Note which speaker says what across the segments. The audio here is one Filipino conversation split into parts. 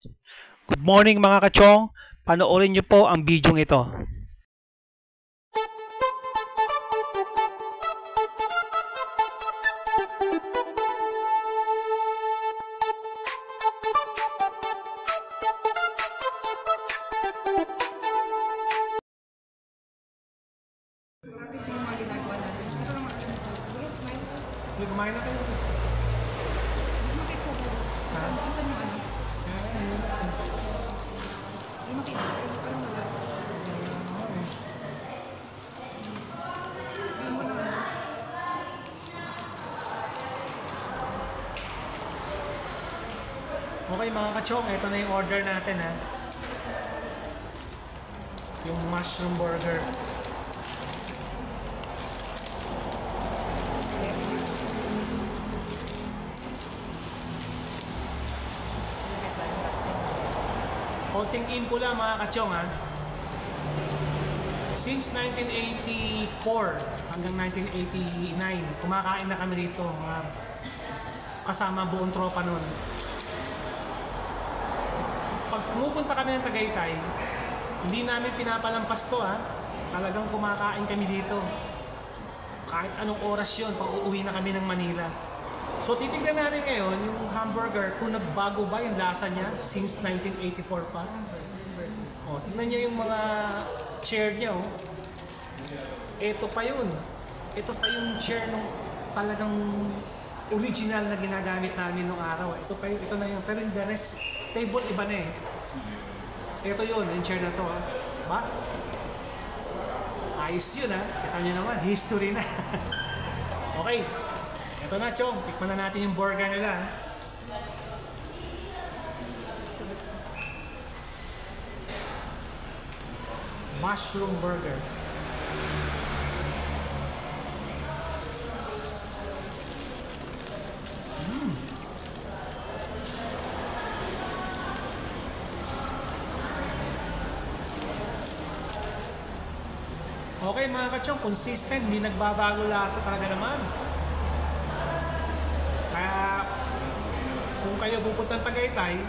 Speaker 1: Good morning mga kachong, panoorin niyo po ang video ito.
Speaker 2: Kumain na kayo. Okay mga kachong, ito na yung order natin ha. Yung mushroom burger. Konting info lang mga kachong ha. Since 1984 hanggang 1989, kumakain na kami dito mga kasama buong tropa nun. Pag pumupunta kami ng Tagaytay, hindi namin pinapalampas to ha. Talagang kumakain kami dito. Kahit anong oras yun, pag uuwi na kami ng Manila. So titignan natin ngayon yung hamburger kung nagbago ba yung lasa niya since 1984 pa. O, tignan niyo yung mga chair niya oh. Ito pa yun. Ito pa yung chair nung talagang original na ginagamit namin nung araw. Ito pa yun, ito na yun. Pero yung the rest, table iba na eh. Ito yun, yung chair na to ha. Ba? Ayos yun ha. Kita niyo naman, history na. Okay. Ito na, Chong. Tikman na natin yung burger nila. Mushroom burger. Okay mga kachong, consistent. Hindi nagbabago lasa talaga naman. Kaya kung kayo pupunta ng Tagaytay,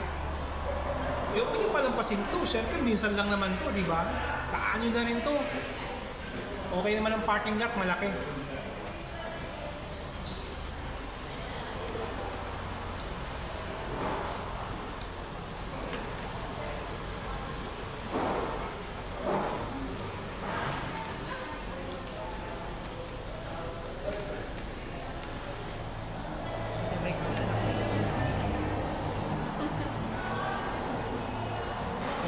Speaker 2: yung pwede palampasin to. Siyempre, minsan lang naman to, di ba? Taan nyo na rin to. Okay naman ang parking lot, malaki.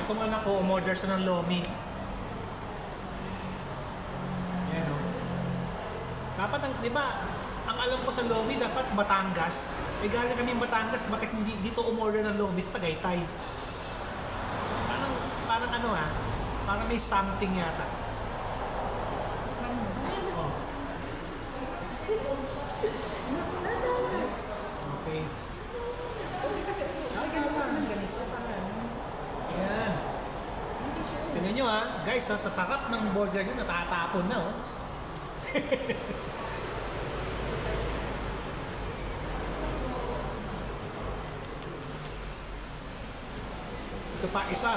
Speaker 2: Kung anak ko, umorder sa ng Lomi. Yan o. Dapat, di ba, ang alam ko sa Lomi, dapat Batangas. Eh, galing kami Batangas, bakit hindi dito umorder ng Lomi sa Tagaytay? Parang ano ha, parang may something yata. Oh. Okay. Ayan. Tingnan nyo ha, guys, sa sarap ng burger nyo, natatapon na oh. Ito pa isa.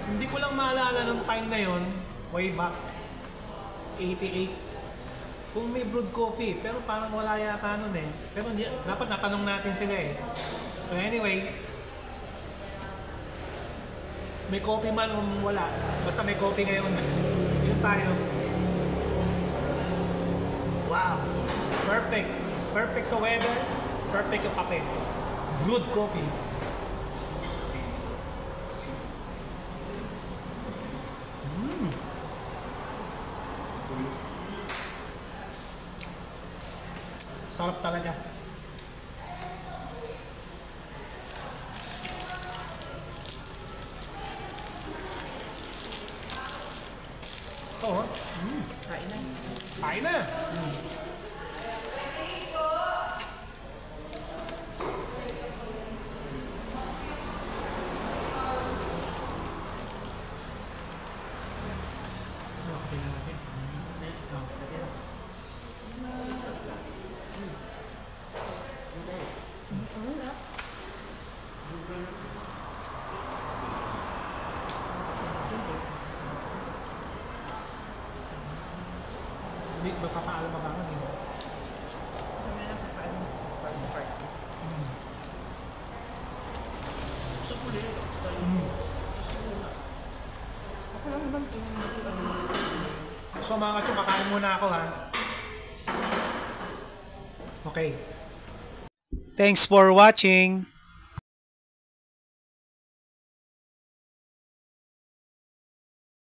Speaker 2: Hindi ko lang maalala nung time na yon, way back 88. Kung may brewed coffee, pero parang wala yata nun eh. Pero dapat natanong natin sila eh. So anyway, may coffee man o wala. Basta may coffee ngayon. Yun tayo. Wow! Perfect. Perfect sa weather. Perfect yung kape. Brewed coffee. Sarap talaga. Oo. Kain na. Kain na. Okay na natin. Hindi ba papaalam pa ba ako? So mga kachong, kakain muna ako ha. Okay. Thanks for watching.